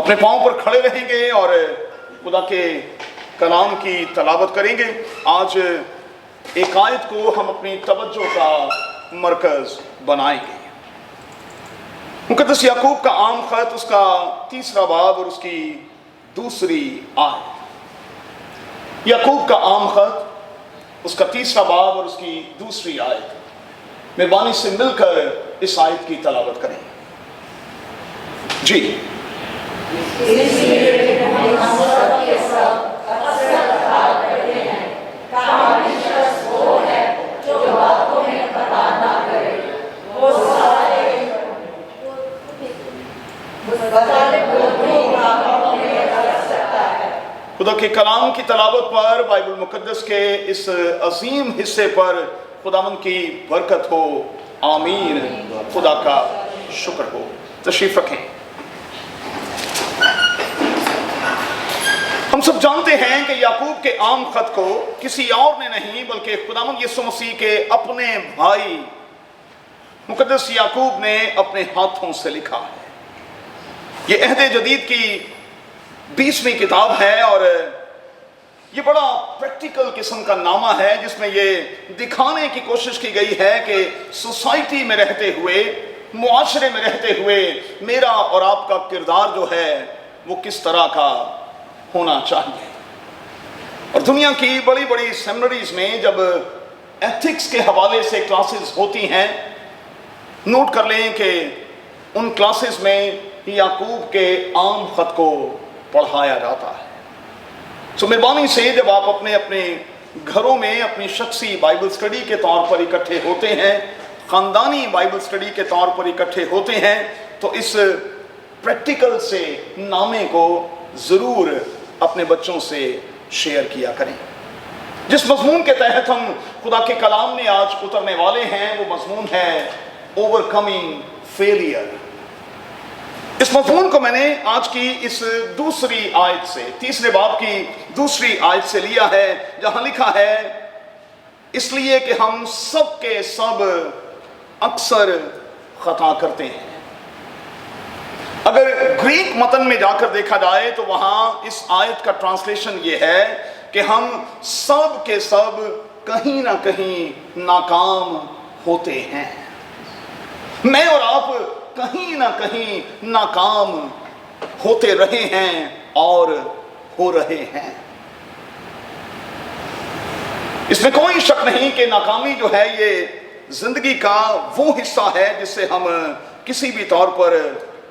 अपने पाँव पर खड़े रहेंगे और खुदा के कलाम की तलावत करेंगे। आज एक आयत को हम अपनी तवज्जो का मरकज़ बनाएंगे। मुक़द्दस याकूब का आम ख़त, उसका 3 बाब और उसकी 2 आयत। याकूब का आम ख़त, उसका 3 बाब और उसकी 2 आयत। मेहरबानी से मिलकर इस आयत की तलावत करें। जी। खुदा के कलाम की तलावत पर, बाइबल मुक़द्दस के इस अजीम हिस्से पर खुदावंद की बरकत हो। आमीन। खुदा का शुक्र हो। तशरीफ रखें। हम सब जानते हैं कि याकूब के आम खत को किसी और ने नहीं बल्कि खुदावंद यीशु मसीह के अपने भाई मुक़द्दस याकूब ने अपने हाथों से लिखा है। ये अहद जदीद की 20वीं किताब है और ये बड़ा प्रैक्टिकल किस्म का नामा है, जिसमें ये दिखाने की कोशिश की गई है कि सोसाइटी में रहते हुए, मुआशरे में रहते हुए मेरा और आपका किरदार जो है वो किस तरह का होना चाहिए। और दुनिया की बड़ी बड़ी सेमिनरीज में जब एथिक्स के हवाले से क्लासेस होती हैं, नोट कर लें कि उन क्लासेस में याकूब के आम खत को पढ़ाया जाता है। सो मेहरबानी से जब आप अपने अपने घरों में अपनी शख्सी बाइबल स्टडी के तौर पर इकट्ठे होते हैं, ख़ानदानी बाइबल स्टडी के तौर पर इकट्ठे होते हैं, तो इस प्रैक्टिकल से नामे को ज़रूर अपने बच्चों से शेयर किया करें। जिस मज़मून के तहत हम खुदा के कलाम में आज उतरने वाले हैं वो मज़मून है ओवरकमिंग फेलियर। इस मज़मून को मैंने आज की इस 2 आयत से, 3 बाब की 2 आयत से लिया है, जहां लिखा है, इसलिए कि हम सब के सब अक्सर खता करते हैं। अगर ग्रीक मतन में जाकर देखा जाए तो वहां इस आयत का ट्रांसलेशन ये है कि हम सब के सब कहीं ना कहीं नाकाम होते हैं। मैं और आप कहीं ना कहीं नाकाम होते रहे हैं और हो रहे हैं। इसमें कोई शक नहीं कि नाकामी जो है ये जिंदगी का वो हिस्सा है जिससे हम किसी भी तौर पर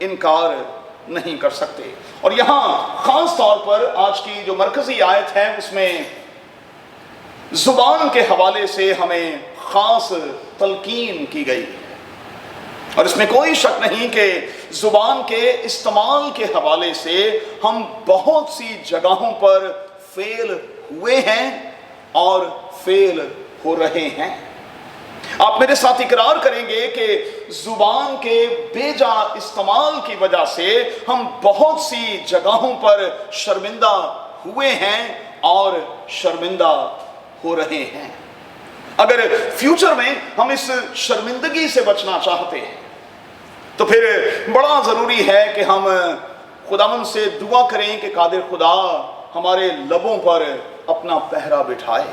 इनकार नहीं कर सकते। और यहां खास तौर पर आज की जो मरकजी आयत है उसमें जुबान के हवाले से हमें खास तलकीन की गई है। और इसमें कोई शक नहीं कि जुबान के इस्तेमाल के हवाले से हम बहुत सी जगहों पर फेल हुए हैं और फेल हो रहे हैं। आप मेरे साथ इकरार करेंगे कि जुबान के बेजा इस्तेमाल की वजह से हम बहुत सी जगहों पर शर्मिंदा हुए हैं और शर्मिंदा हो रहे हैं। अगर फ्यूचर में हम इस शर्मिंदगी से बचना चाहते हैं तो फिर बड़ा ज़रूरी है कि हम खुदावंद से दुआ करें कि कादिर खुदा हमारे लबों पर अपना पहरा बिठाए।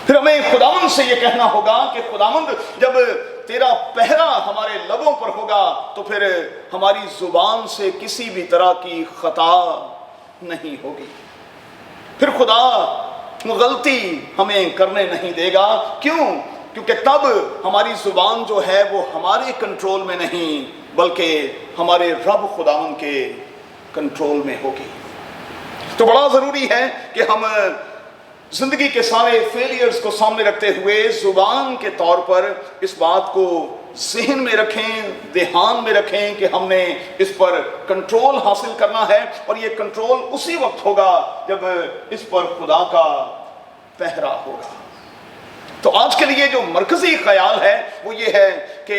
फिर हमें खुदावंद से ये कहना होगा कि खुदावंद जब तेरा पहरा हमारे लबों पर होगा तो फिर हमारी ज़ुबान से किसी भी तरह की खता नहीं होगी। फिर खुदा गलती हमें करने नहीं देगा। क्यों? क्योंकि तब हमारी ज़ुबान जो है वो हमारे कंट्रोल में नहीं बल्कि हमारे रब खुदावंद के कंट्रोल में होगी। तो बड़ा ज़रूरी है कि हम ज़िंदगी के सारे फेलियर्स को सामने रखते हुए ज़ुबान के तौर पर इस बात को ज़हन में रखें, ध्यान में रखें कि हमने इस पर कंट्रोल हासिल करना है। और ये कंट्रोल उसी वक्त होगा जब इस पर खुदा का पहरा होगा। तो आज के लिए जो मरकजी ख्याल है वो ये है कि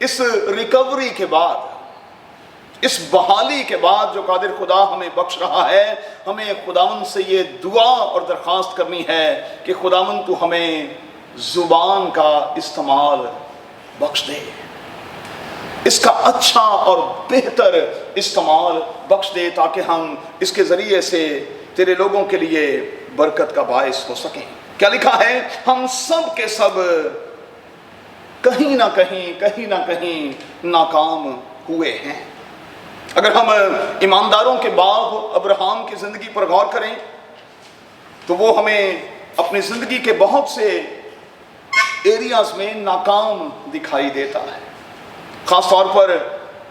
इस रिकवरी के बाद, इस बहाली के बाद जो कादिर खुदा हमें बख्श रहा है, हमें खुदावंद से ये दुआ और दरख्वास्त करनी है कि खुदावंद तू हमें ज़ुबान का इस्तेमाल बख्श दे। इसका अच्छा और बेहतर इस्तेमाल बख्श दे, ताकि हम इसके ज़रिए से तेरे लोगों के लिए बरकत का बायस हो सकें। क्या लिखा है? हम सब के सब कहीं ना कहीं नाकाम हुए हैं। अगर हम ईमानदारों के बाप अब्राहम की ज़िंदगी पर गौर करें तो वो हमें अपनी ज़िंदगी के बहुत से एरियाज में नाकाम दिखाई देता है। ख़ास तौर पर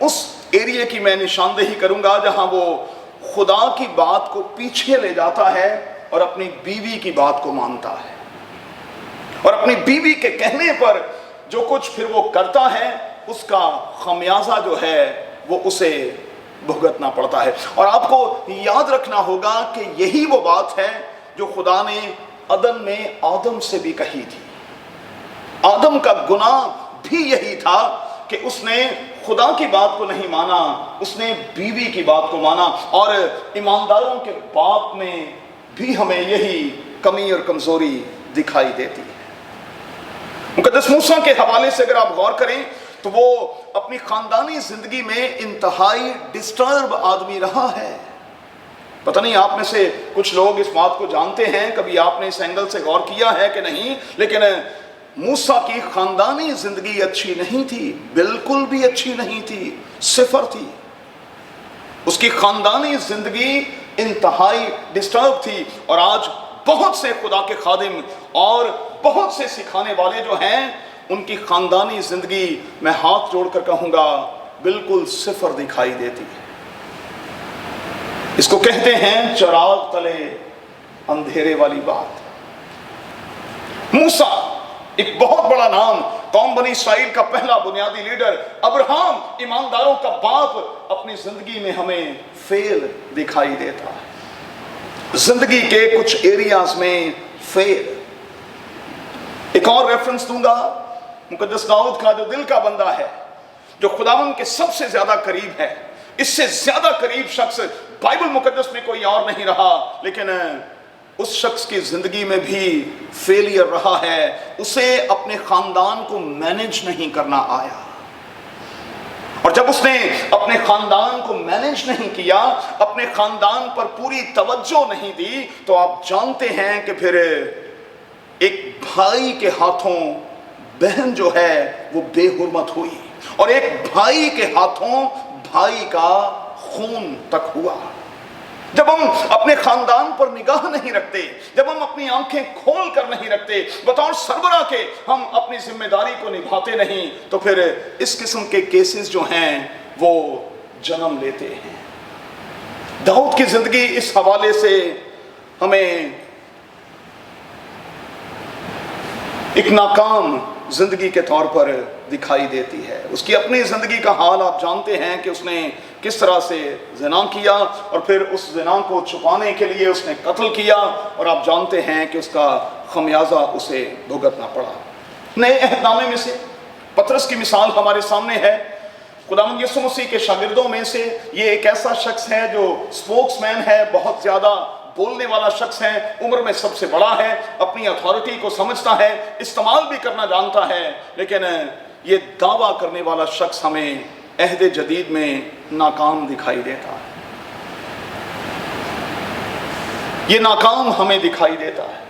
उस एरिया की मैं निशानदेही करूंगा जहां वो खुदा की बात को पीछे ले जाता है और अपनी बीवी की बात को मानता है, और अपनी बीवी के कहने पर जो कुछ फिर वो करता है उसका खमियाजा जो है वो उसे भुगतना पड़ता है। और आपको याद रखना होगा कि यही वो बात है जो खुदा ने अदन में आदम से भी कही थी। आदम का गुनाह भी यही था कि उसने खुदा की बात को नहीं माना, उसने बीवी की बात को माना। और ईमानदारों के बाप में भी हमें यही कमी और कमजोरी दिखाई देती है। मुकद्दस मूसा के हवाले से अगर आप गौर करें तो वो अपनी खानदानी जिंदगी में इंतहाई डिस्टर्ब आदमी रहा है। पता नहीं आप में से कुछ लोग इस बात को जानते हैं, कभी आपने इस एंगल से गौर किया है कि नहीं, लेकिन मूसा की खानदानी जिंदगी अच्छी नहीं थी, बिल्कुल भी अच्छी नहीं थी, सिफर थी। उसकी खानदानी जिंदगी इंतहाई डिस्टर्ब थी। और आज बहुत से खुदा के खादिम और बहुत से सिखाने वाले जो हैं, उनकी खानदानी जिंदगी मैं हाथ जोड़कर कहूंगा बिल्कुल सिफर दिखाई देती है। इसको कहते हैं चराग तले अंधेरे वाली बात। मूसा एक बहुत बड़ा नाम, कौम बनी इस्राएल का पहला बुनियादी लीडर, अब्राहम ईमानदारों का बाप, अपनी जिंदगी में हमें फेल दिखाई देता है, जिंदगी के कुछ एरियाज में फेल। एक और रेफरेंस दूंगा, मुकद्दस दाऊद का जो दिल का बंदा है, जो खुदावंद के सबसे ज्यादा करीब है, इससे ज्यादा करीब शख्स बाइबल मुकद्दस में कोई और नहीं रहा, लेकिन उस शख्स की जिंदगी में भी फेलियर रहा है। उसे अपने खानदान को मैनेज नहीं करना आया, और जब उसने अपने खानदान को मैनेज नहीं किया, अपने खानदान पर पूरी तवज्जो नहीं दी, तो आप जानते हैं कि फिर एक भाई के हाथों बहन जो है वो बेहुरमत हुई, और एक भाई के हाथों भाई का खून तक हुआ। जब हम अपने खानदान पर निगाह नहीं रखते, जब हम अपनी आंखें खोल कर नहीं रखते, बतौर सरबराह के हम अपनी जिम्मेदारी को निभाते नहीं, तो फिर इस किस्म के केसेस जो हैं वो जन्म लेते हैं। दाऊद की जिंदगी इस हवाले से हमें एक नाकाम जिंदगी के तौर पर दिखाई देती है। उसकी अपनी जिंदगी का हाल आप जानते हैं कि उसने किस तरह से ज़िना किया, और फिर उस ज़िना को छुपाने के लिए उसने कत्ल किया, और आप जानते हैं कि उसका खमियाजा उसे भुगतना पड़ा। नए अहदनामे में से पतरस की मिसाल हमारे सामने है। खुदावंद यीशु मसीह के शागिर्दों में से ये एक ऐसा शख्स है जो स्पोक्समैन है, बहुत ज़्यादा बोलने वाला शख्स है, उम्र में सबसे बड़ा है, अपनी अथॉरिटी को समझता है, इस्तेमाल भी करना जानता है, लेकिन ये दावा करने वाला शख्स हमें अहद जदीद में नाकाम दिखाई देता है। ये नाकाम हमें दिखाई देता है।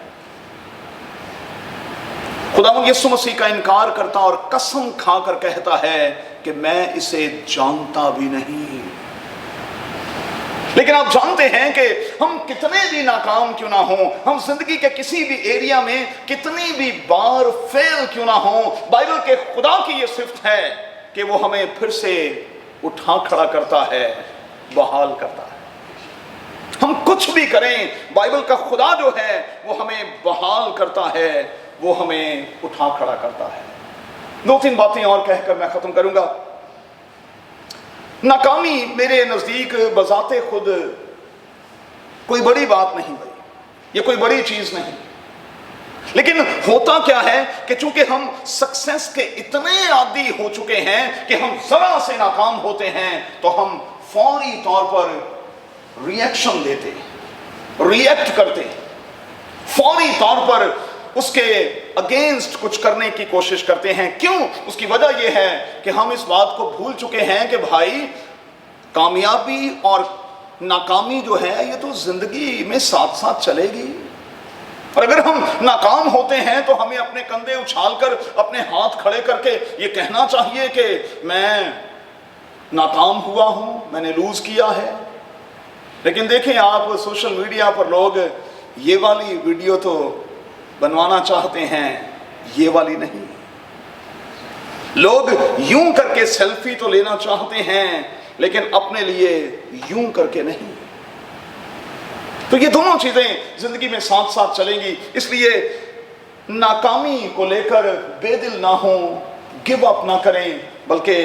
खुदावंद यीशु मसीह का इनकार करता और कसम खाकर कहता है कि मैं इसे जानता भी नहीं। लेकिन आप जानते हैं कि हम कितने भी नाकाम क्यों ना हो, हम जिंदगी के किसी भी एरिया में कितनी भी बार फेल क्यों ना हो, बाइबल के खुदा की ये सिफ्त है कि वो हमें फिर से उठा खड़ा करता है, बहाल करता है। हम कुछ भी करें, बाइबल का खुदा जो है वो हमें बहाल करता है, वो हमें उठा खड़ा करता है। दो तीन बातें और कहकर मैं खत्म करूंगा। नाकामी मेरे नजदीक बजाते खुद कोई बड़ी बात नहीं भाई, ये कोई बड़ी चीज नहीं, लेकिन होता क्या है कि चूंकि हम सक्सेस के इतने आदी हो चुके हैं कि हम जरा से नाकाम होते हैं तो हम फौरी तौर पर रिएक्शन देते, रिएक्ट करते, फौरी तौर पर उसके अगेंस्ट कुछ करने की कोशिश करते हैं। क्यों? उसकी वजह यह है कि हम इस बात को भूल चुके हैं कि भाई कामयाबी और नाकामी जो है ये तो जिंदगी में साथ साथ चलेगी, और अगर हम नाकाम होते हैं तो हमें अपने कंधे उछालकर अपने हाथ खड़े करके ये कहना चाहिए कि मैं नाकाम हुआ हूं, मैंने लूज किया है। लेकिन देखें आप सोशल मीडिया पर लोग ये वाली वीडियो तो बनवाना चाहते हैं, ये वाली नहीं। लोग यूं करके सेल्फी तो लेना चाहते हैं लेकिन अपने लिए यूं करके नहीं। तो ये दोनों चीजें जिंदगी में साथ साथ चलेंगी। इसलिए नाकामी को लेकर बेदिल ना हो, गिव अप ना करें, बल्कि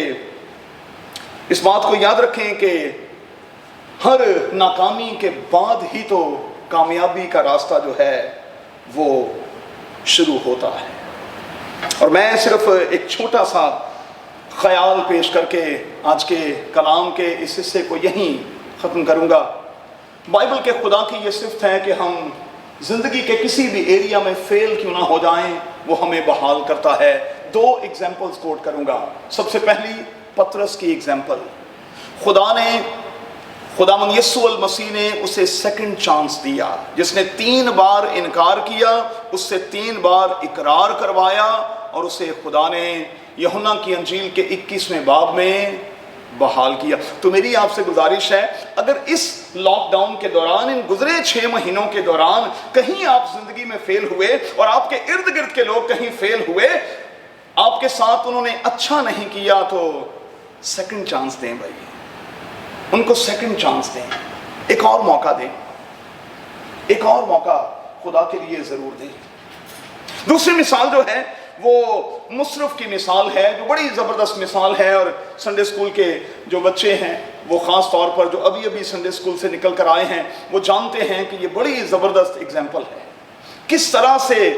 इस बात को याद रखें कि हर नाकामी के बाद ही तो कामयाबी का रास्ता जो है वो शुरू होता है। और मैं सिर्फ एक छोटा सा ख्याल पेश करके आज के कलाम के इस हिस्से को यहीं ख़त्म करूँगा। बाइबल के खुदा की ये सिफ्त है कि हम ज़िंदगी के किसी भी एरिया में फेल क्यों ना हो जाएं, वो हमें बहाल करता है। दो एग्जाम्पल्स कोट करूँगा। सबसे पहली पतरस की एग्जाम्पल। खुदावंद यीशु अल मसीह ने उसे सेकंड चांस दिया। जिसने 3 बार इनकार किया उससे 3 बार इकरार करवाया, और उसे खुदा ने यूहन्ना की अंजील के 21वें बाब में बहाल किया। तो मेरी आपसे गुजारिश है, अगर इस लॉकडाउन के दौरान, इन गुजरे 6 महीनों के दौरान कहीं आप जिंदगी में फेल हुए और आपके इर्द गिर्द के लोग कहीं फेल हुए, आपके साथ उन्होंने अच्छा नहीं किया, तो सेकंड चांस दें भाई, उनको सेकंड चांस दें, एक और मौका दें, एक और मौका खुदा के लिए जरूर दें। दूसरी मिसाल जो है वो मुशर्रफ की मिसाल है, जो बड़ी ज़बरदस्त मिसाल है। और संडे स्कूल के जो बच्चे हैं वो ख़ास तौर पर जो अभी अभी संडे स्कूल से निकल कर आए हैं वो जानते हैं कि ये बड़ी ज़बरदस्त एग्जाम्पल है, किस तरह से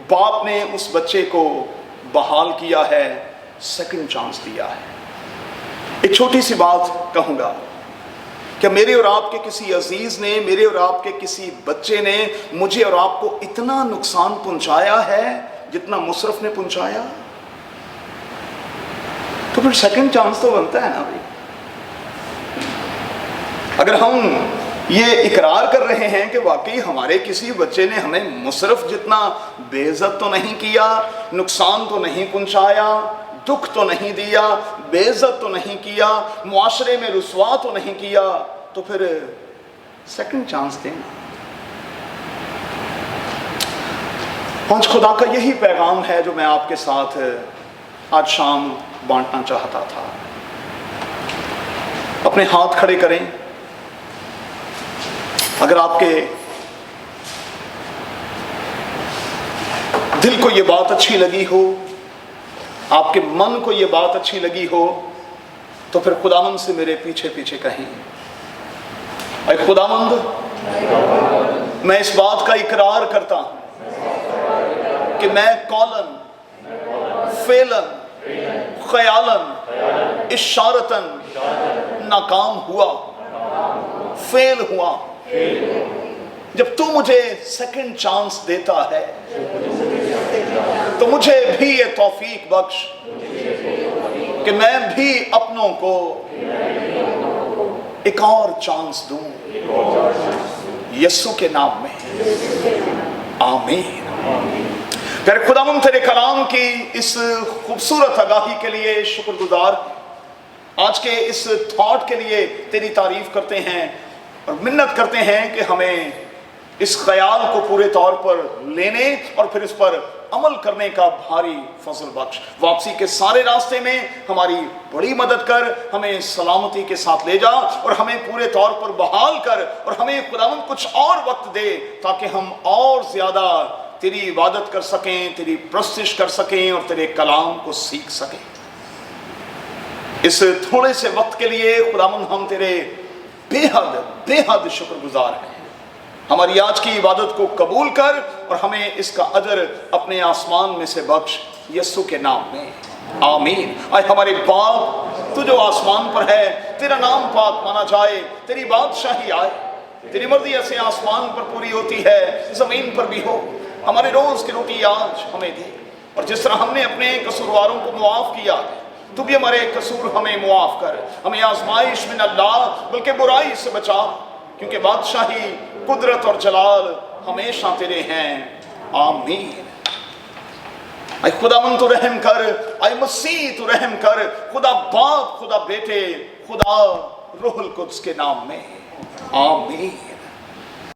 बाप ने उस बच्चे को बहाल किया है, सेकंड चांस दिया है। एक छोटी सी बात कहूँगा, क्या मेरे और आपके किसी अजीज ने, मेरे और आपके किसी बच्चे ने मुझे और आपको इतना नुकसान पहुंचाया है जितना मुशर्रफ ने पहुंचाया? तो फिर सेकंड चांस तो बनता है ना भाई। अगर हम ये इकरार कर रहे हैं कि वाकई हमारे किसी बच्चे ने हमें मुशर्रफ जितना बेइज्जत तो नहीं किया, नुकसान तो नहीं पहुंचाया, दुख तो नहीं दिया, बेइज्जत तो नहीं किया, मुआशरे में रुसवा तो नहीं किया, तो फिर सेकंड चांस देना। आज खुदा का यही पैगाम है जो मैं आपके साथ आज शाम बांटना चाहता था। अपने हाथ खड़े करें। अगर आपके दिल को ये बात अच्छी लगी हो, आपके मन को ये बात अच्छी लगी हो, तो फिर खुदावंद से मेरे पीछे पीछे कहें, ऐ खुदावंद, मैं इस बात का इकरार करता हूं कि मैं कौलन, फेलन, ख्यालन, इशारतन नाकाम हुआ, फेल हुआ। जब तू मुझे सेकंड चांस देता है तो मुझे भी ये तौफीक बख्श कि मैं भी अपनों को एक और चांस दूं, यीशु के नाम में, आमीन। तेरे खुदावंद तेरे कलाम की इस खूबसूरत आगाही के लिए शुक्रगुजार, आज के इस थॉट के लिए तेरी तारीफ करते हैं और मिन्नत करते हैं कि हमें इस ख्याल को पूरे तौर पर लेने और फिर इस पर अमल करने का भारी फजल बख्श। वापसी के सारे रास्ते में हमारी बड़ी मदद कर, हमें सलामती के साथ ले जा और हमें पूरे तौर पर बहाल कर, और हमें खुदावंद कुछ और वक्त दे ताकि हम और ज्यादा तेरी इबादत कर सकें, तेरी प्रस्तिश कर सकें और तेरे कलाम को सीख सकें। इस थोड़े से वक्त के लिए खुदावंद हम तेरे बेहद बेहद शुक्रगुजार हैं। हमारी आज की इबादत को कबूल कर और हमें इसका अजर अपने आसमान में से बख्श, यीशु के नाम में, आमीन। आए हमारे बाप, तू जो आसमान पर है, तेरा नाम पाक माना जाए, तेरी बादशाही आए, तेरी मर्जी ऐसे आसमान पर पूरी होती है जमीन पर भी हो। ہمارے روز کی روٹی آج ہمیں دے، اور جس طرح ہم نے اپنے قصورواروں کو معاف کیا تو بھی ہمارے قصور ہمیں معاف کر، ہمیں آزمائش میں نہ لا بلکہ برائی سے بچا، کیونکہ بادشاہی، قدرت اور جلال ہمیشہ تیرے ہیں، آمین۔ اے خداوند تو رحم کر، اے مسیح تو رحم کر، خدا باپ، خدا بیٹے، خدا روح القدس کے نام میں، آمین۔